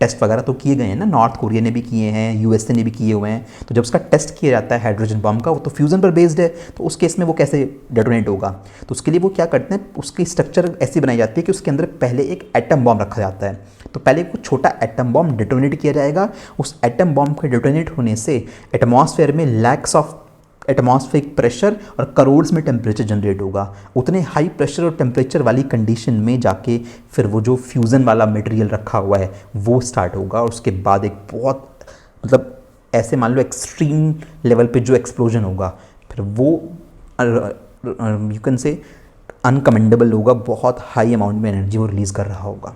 टेस्ट वगैरह तो किए गए हैं ना, नॉर्थ कोरिया ने भी किए हैं, यूएसए ने भी किए हुए हैं, तो जब उसका टेस्ट किया जाता है हाइड्रोजन बॉम्ब का, वो तो फ्यूज़न पर बेस्ड है, तो उस केस में वो कैसे डेटोनेट होगा, तो उसके लिए वो क्या करते हैं, उसकी स्ट्रक्चर ऐसी बनाई जाती है कि उसके अंदर पहले एक एटम बॉम्ब रखा जाता है। तो पहले वो छोटा एटम बॉम्ब डेटोनेट किया जाएगा, उस एटम बॉम्ब के डेटोनेट होने से एटमॉस्फेयर में लैक्स ऑफ एटमॉस्फेरिक प्रेशर और करोड्स में टेम्परेचर जनरेट होगा। उतने हाई प्रेशर और टेम्परेचर वाली कंडीशन में जाके फिर वो जो फ्यूज़न वाला मटेरियल रखा हुआ है वो स्टार्ट होगा, और उसके बाद एक बहुत मतलब ऐसे मान लो एक्सट्रीम लेवल पे जो एक्सप्लोजन होगा, फिर वो यू कैन से अनकमेंडेबल होगा, बहुत हाई अमाउंट में एनर्जी वो रिलीज़ कर रहा होगा।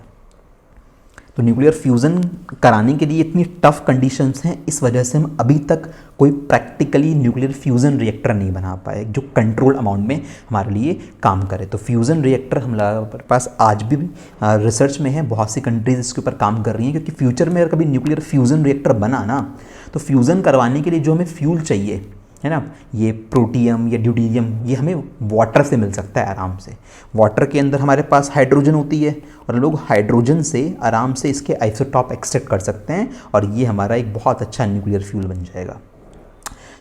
तो न्यूक्लियर फ्यूज़न कराने के लिए इतनी टफ कंडीशंस हैं, इस वजह से हम अभी तक कोई प्रैक्टिकली न्यूक्लियर फ्यूज़न रिएक्टर नहीं बना पाए जो कंट्रोल अमाउंट में हमारे लिए काम करे। तो फ्यूज़न रिएक्टर हमारे पास आज भी रिसर्च में है, बहुत सी कंट्रीज इसके ऊपर काम कर रही हैं, क्योंकि फ्यूचर में अगर कभी न्यूक्लियर फ्यूज़न रिएक्टर बना ना, तो फ्यूज़न करवाने के लिए जो हमें फ्यूल चाहिए है ना, ये प्रोटियम या ड्यूटीरियम, ये हमें वाटर से मिल सकता है आराम से। वाटर के अंदर हमारे पास हाइड्रोजन होती है और लोग हाइड्रोजन से आराम से इसके आइसोटॉप एक्सट्रैक्ट कर सकते हैं, और ये हमारा एक बहुत अच्छा न्यूक्लियर फ्यूल बन जाएगा।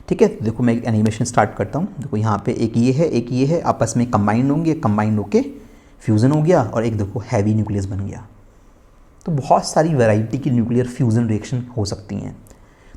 ठीक है, देखो मैं एक एनिमेशन स्टार्ट करता हूँ। देखो यहाँ पे एक ये है, एक ये है, आपस में कंबाइन होंगे, कंबाइन होके फ्यूज़न हो गया, और एक देखो हैवी न्यूक्लियस बन गया। तो बहुत सारी वैरायटी की न्यूक्लियर फ्यूज़न रिएक्शन हो सकती हैं।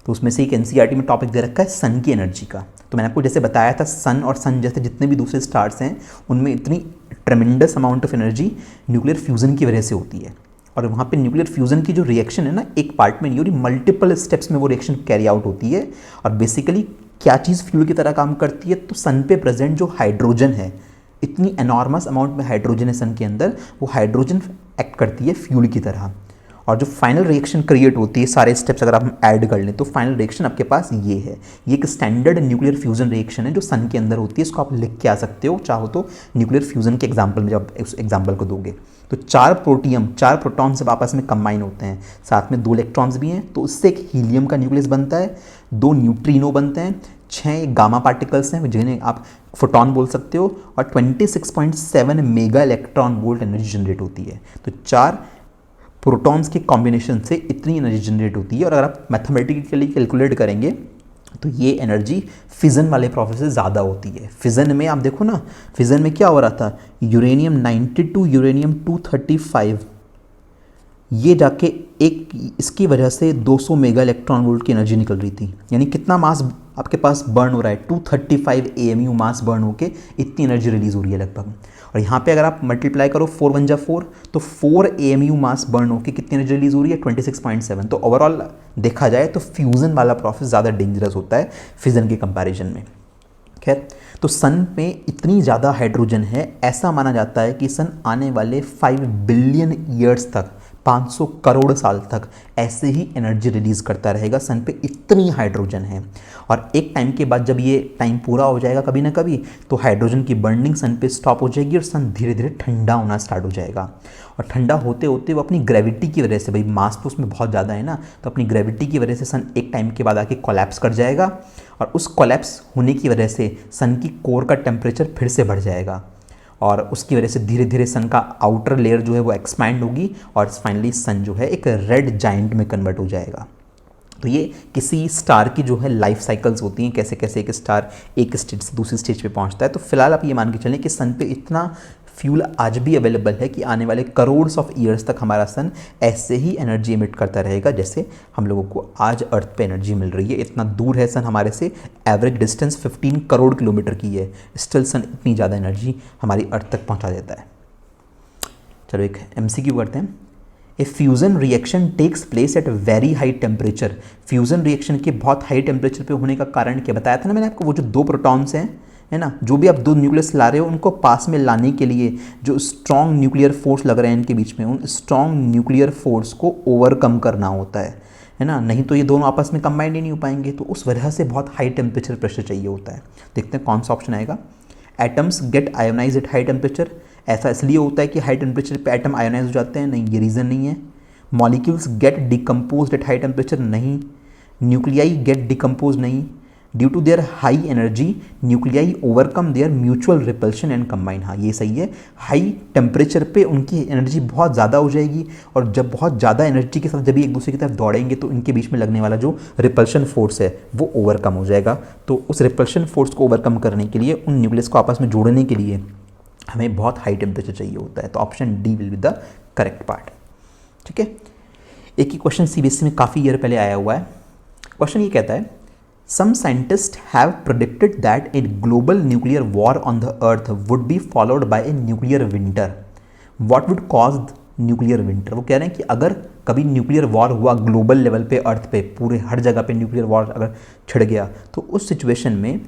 तो उसमें से एक एनसीईआरटी में टॉपिक दे रखा है सन की एनर्जी का। तो मैंने आपको जैसे बताया था, सन और सन जैसे जितने भी दूसरे स्टार्स हैं उनमें इतनी ट्रेमेंडस amount of energy nuclear fusion की वजह से होती है। और वहाँ पे न्यूक्लियर फ्यूज़न की जो रिएक्शन है ना, एक पार्ट में नहीं हो रही, मल्टीपल स्टेप्स में वो रिएक्शन कैरी आउट होती है। और बेसिकली क्या चीज़ फ्यूल की तरह काम करती है, तो सन पे प्रेजेंट जो हाइड्रोजन है, इतनी एनॉर्मस अमाउंट में हाइड्रोजन है सन के अंदर, वो हाइड्रोजन एक्ट करती है फ्यूल की तरह। और जो फाइनल रिएक्शन क्रिएट होती है, सारे स्टेप्स अगर आप ऐड कर लें, तो फाइनल रिएक्शन आपके पास ये है। ये एक स्टैंडर्ड न्यूक्लियर फ्यूजन रिएक्शन है जो सन के अंदर होती है। इसको आप लिख के आ सकते हो चाहो तो न्यूक्लियर फ्यूजन के एग्जाम्पल में, जब उस एग्जाम्पल को दोगे तो 4 प्रोटियम, 4 प्रोटॉन सब आपस में कंबाइन होते हैं, साथ में 2 इलेक्ट्रॉन्स भी हैं, तो उससे एक हीलियम का न्यूक्लियस बनता है, 2 न्यूट्रिनो बनते हैं, 6 गामा पार्टिकल्स हैं जिन्हें आप फोटॉन बोल सकते हो, और 26.7 mega electron volt energy generate होती है। तो 4 प्रोटॉन्स के कॉम्बिनेशन से इतनी एनर्जी जनरेट होती है। और अगर आप मैथमेटिकली कैलकुलेट करेंगे तो ये एनर्जी फिजन वाले प्रोसेस से ज़्यादा होती है। फिजन में आप देखो ना, फिजन में क्या हो रहा था, यूरेनियम 92 यूरेनियम 235, ये जाके एक इसकी वजह से 200 मेगा इलेक्ट्रॉन वोल्ट की एनर्जी निकल रही थी। यानी कितना मास आपके पास बर्न हो रहा है, 235 AMU मास बर्न होके इतनी एनर्जी रिलीज़ हो रही है लगभग। और यहाँ पे अगर आप मल्टीप्लाई करो 4 1 जा 4, तो 4 AMU मास बर्न होके कितनी एनर्जी रिलीज़ हो रही है, 26.7। तो ओवरऑल देखा जाए तो फ्यूज़न वाला प्रोसेस ज़्यादा डेंजरस होता है फिजन के कंपैरिजन में। खैर, तो सन में इतनी ज़्यादा हाइड्रोजन है, ऐसा माना जाता है कि सन आने वाले 5 बिलियन ईयर्स तक, 500 करोड़ साल तक ऐसे ही एनर्जी रिलीज़ करता रहेगा। सन पे इतनी हाइड्रोजन है, और एक टाइम के बाद जब ये टाइम पूरा हो जाएगा कभी ना कभी, तो हाइड्रोजन की बर्निंग सन पे स्टॉप हो जाएगी और सन धीरे धीरे ठंडा होना स्टार्ट हो जाएगा। और ठंडा होते होते वो अपनी ग्रेविटी की वजह से, भाई मास तो उसमें बहुत ज़्यादा है ना, तो अपनी ग्रेविटी की वजह से सन एक टाइम के बाद आके कोलैप्स कर जाएगा, और उस कोलैप्स होने की वजह से सन की कोर का टेम्परेचर फिर से बढ़ जाएगा, और उसकी वजह से धीरे धीरे सन का आउटर लेयर जो है वो एक्सपैंड होगी, और फाइनली सन जो है एक रेड जाइंट में कन्वर्ट हो जाएगा। तो ये किसी स्टार की जो है लाइफ साइकिल्स होती हैं, कैसे कैसे एक स्टार एक स्टेज से दूसरी स्टेज पे पहुंचता है। तो फिलहाल आप ये मान के चलें कि सन पे इतना फ्यूल आज भी अवेलेबल है कि आने वाले करोड्स ऑफ ईयर्स तक हमारा सन ऐसे ही एनर्जी एमिट करता रहेगा जैसे हम लोगों को आज अर्थ पे एनर्जी मिल रही है। इतना दूर है सन हमारे से, एवरेज डिस्टेंस 15 करोड़ किलोमीटर की है, स्टिल सन इतनी ज़्यादा एनर्जी हमारी अर्थ तक पहुँचा देता है। चलो एक MCQ करते हैं। A fusion reaction takes place at very high temperature. Fusion reaction के बहुत हाई टेम्परेचर पे होने का कारण क्या बताया था ना मैंने आपको, वो जो 2 प्रोटॉन्स हैं है ना, जो भी आप 2 न्यूक्लियस ला रहे हो उनको पास में लाने के लिए जो स्ट्रॉन्ग न्यूक्लियर फोर्स लग रहे हैं इनके बीच में, उन स्ट्रॉन्ग न्यूक्लियर फोर्स को ओवरकम करना होता है ना, नहीं तो ये दोनों आपस में कंबाइंड ही नहीं हो पाएंगे। तो उस वजह से बहुत हाई टेम्परेचर प्रेशर चाहिए होता है। देखते हैं कौन सा ऑप्शन आएगा। Atoms get ionise at high temperature, ऐसा इसलिए होता है कि हाई टेम्परेचर पे एटम आयोनाइज हो जाते हैं? नहीं, ये रीज़न नहीं है। Molecules get decompose at high temperature? नहीं। Nuclei get decompose? नहीं। Due to their high energy nuclei overcome their mutual repulsion and combine? हाँ, ये सही है। हाई टेम्परेचर पे उनकी एनर्जी बहुत ज़्यादा हो जाएगी, और जब बहुत ज़्यादा एनर्जी के साथ जब एक दूसरे की तरफ दौड़ेंगे तो इनके बीच में लगने वाला जो रिपल्शन फोर्स है वो ओवरकम हो जाएगा। तो उस रिपल्शन फोर्स को ओवरकम करने के लिए, उन न्यूक्लियस को आपस में जोड़ने के लिए हमें बहुत हाई टेम्परेचर चाहिए होता है। तो option D will be the correct part. ठीक है। एक ही क्वेश्चन सीबीएसई में काफ़ी ईयर पहले आया हुआ है। क्वेश्चन ये कहता है, some scientists have predicted that a global nuclear war on the earth would be followed by a nuclear winter. What would cause nuclear winter? वो कह रहे हैं कि अगर कभी न्यूक्लियर वॉर हुआ ग्लोबल लेवल पे, अर्थ पे पूरे हर जगह पे न्यूक्लियर वॉर अगर छिड़ गया, तो उस सिचुएशन में,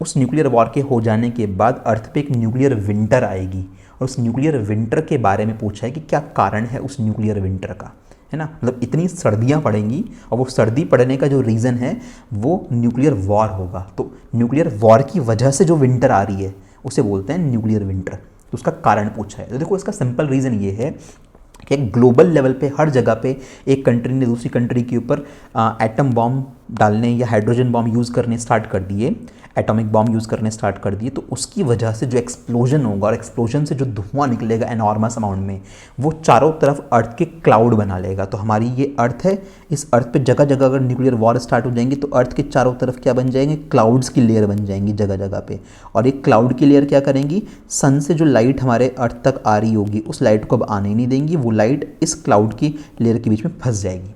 उस न्यूक्लियर वॉर के हो जाने के बाद अर्थ पे एक न्यूक्लियर विंटर आएगी। और उस न्यूक्लियर विंटर के बारे में पूछा है कि क्या कारण है उस न्यूक्लियर विंटर का, है ना। मतलब इतनी सर्दियाँ पड़ेंगी, और वो सर्दी पड़ने का जो रीज़न है वो न्यूक्लियर वॉर होगा। तो न्यूक्लियर वॉर की वजह से जो विंटर आ रही है उसे बोलते हैं न्यूक्लियर विंटर। तो उसका कारण पूछा है। तो देखो, इसका सिंपल रीज़न ये है कि ग्लोबल लेवल पे हर जगह पे एक कंट्री ने दूसरी कंट्री के ऊपर एटम बॉम्ब डालने या हाइड्रोजन बॉम्ब यूज़ करने स्टार्ट कर दिए, एटॉमिक बॉम्ब यूज़ करने स्टार्ट कर दिए। तो उसकी वजह से जो एक्सप्लोजन होगा, और एक्सप्लोजन से जो धुआं निकलेगा एनॉर्मस अमाउंट में, वो चारों तरफ अर्थ के क्लाउड बना लेगा। तो हमारी ये अर्थ है, इस अर्थ पे जगह जगह अगर न्यूक्लियर वॉर स्टार्ट हो जाएंगी तो अर्थ के चारों तरफ क्या बन जाएंगे? क्लाउड्स की लेयर बन जाएंगी जगह जगह पे। और ये क्लाउड की लेयर क्या करेंगी? सन से जो लाइट हमारे अर्थ तक आ रही होगी उस लाइट को अब आने ही नहीं देंगी। वो लाइट इस क्लाउड की लेयर के बीच में फंस जाएगी,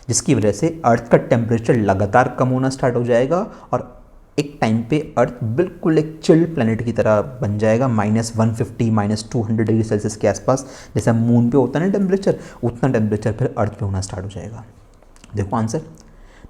जिसकी वजह से अर्थ का टेम्परेचर लगातार कम होना स्टार्ट हो जाएगा, और एक टाइम पे अर्थ बिल्कुल एक चिल्ड प्लेनेट की तरह बन जाएगा। -150 -200 डिग्री सेल्सियस के आसपास, जैसे मून पे होता है ना टेम्परेचर, उतना टेम्परेचर फिर अर्थ पे होना स्टार्ट हो जाएगा। देखो answer,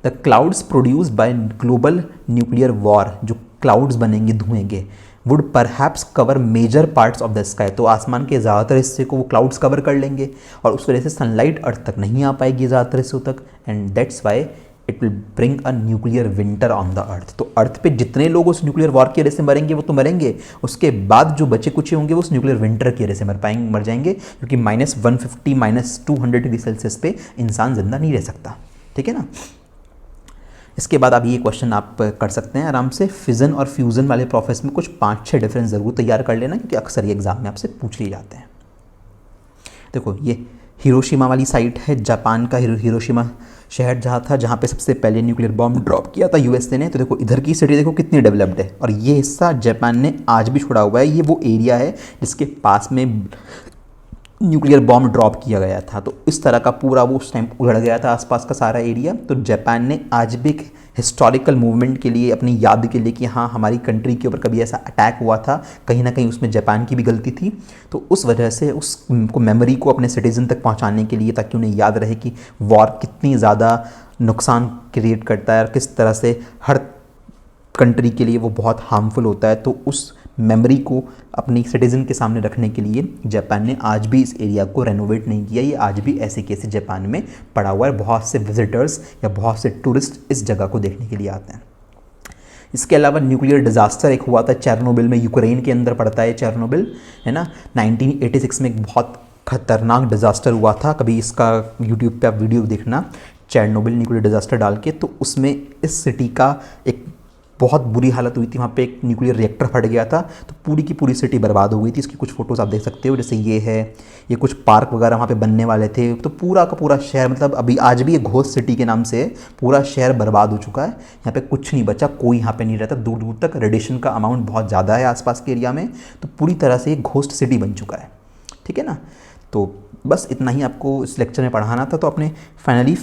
the clouds produced by global nuclear war, जो क्लाउड्स बनेंगे धुएं के, would perhaps cover major parts of the sky. तो आसमान के ज़्यादातर हिस्से को वो क्लाउड्स कवर कर लेंगे, और उस वजह से सनलाइट अर्थ तक नहीं आ पाएगी ज़्यादातर हिस्सों तक, and that's why it will bring a nuclear winter on the earth. तो अर्थ पे जितने लोग उस न्यूक्लियर वॉर की वजह से मरेंगे वो तो मरेंगे, उसके बाद जो बचे कुछ होंगे वो उस न्यूक्लियर विंटर की वजह से मर जाएंगे, क्योंकि -150 -200 डिग्री सेल्सियस पे इंसान जिंदा नहीं रह सकता। ठीक है ना। इसके बाद अब ये क्वेश्चन आप कर सकते हैं आराम से। फिजन और फ्यूज़न वाले प्रोसेस में कुछ 5-6 डिफरेंस ज़रूर तैयार कर लेना, क्योंकि अक्सर ये एग्जाम में आपसे पूछ लिए जाते हैं। देखो, ये हिरोशिमा वाली साइट है, जापान का हिरोशिमा शहर जहाँ पे सबसे पहले न्यूक्लियर बॉम्ब ड्रॉप किया था यूएसए ने। तो देखो इधर की सिटी देखो कितनी डेवलप्ड है, और ये हिस्सा जापान ने आज भी छोड़ा हुआ है। ये वो एरिया है जिसके पास में न्यूक्लियर बॉम्ब ड्रॉप किया गया था। तो इस तरह का पूरा वो उस टाइम उजड़ गया था आसपास का सारा एरिया। तो जापान ने आज भी एक हिस्टोरिकल मूवमेंट के लिए, अपनी याद के लिए कि हाँ हमारी कंट्री के ऊपर कभी ऐसा अटैक हुआ था, कहीं ना कहीं उसमें जापान की भी गलती थी, तो उस वजह से उसको मेमोरी को अपने सिटीज़न तक पहुंचाने के लिए, ताकि उन्हें याद रहे कि वॉर कितनी ज़्यादा नुकसान क्रिएट करता है और किस तरह से हर कंट्री के लिए वो बहुत हार्मफुल होता है, तो उस मेमोरी को अपनी सिटीज़न के सामने रखने के लिए जापान ने आज भी इस एरिया को रेनोवेट नहीं किया। ये आज भी ऐसे केसे जापान में पड़ा हुआ है। बहुत से विजिटर्स या बहुत से टूरिस्ट इस जगह को देखने के लिए आते हैं। इसके अलावा न्यूक्लियर डिज़ास्टर एक हुआ था चेरनोबिल में, यूक्रेन के अंदर पड़ता है चेरनोबिल, है ना। 1986 में एक बहुत खतरनाक डिज़ास्टर हुआ था। कभी इसका यूट्यूब पे आप वीडियो देखना, चेरनोबिल न्यूक्लियर डिज़ास्टर डाल के। तो उसमें इस सिटी का एक बहुत बुरी हालत हुई थी। वहाँ पे एक न्यूक्लियर रिएक्टर फट गया था, तो पूरी की पूरी सिटी बर्बाद हो गई थी। इसकी कुछ फोटोज़ आप देख सकते हो, जैसे ये है, ये कुछ पार्क वगैरह वहाँ पे बनने वाले थे। तो पूरा का पूरा शहर, मतलब अभी आज भी ये घोस्ट सिटी के नाम से पूरा शहर बर्बाद हो चुका है। यहाँ पे कुछ नहीं बचा, कोई यहाँ पे नहीं रहता। दूर दूर तक रेडिएशन का अमाउंट बहुत ज़्यादा है आसपास के एरिया में, तो पूरी तरह से ये घोस्ट सिटी बन चुका है। ठीक है ना। तो बस इतना ही आपको इस लेक्चर में पढ़ाना था। तो अपने फाइनली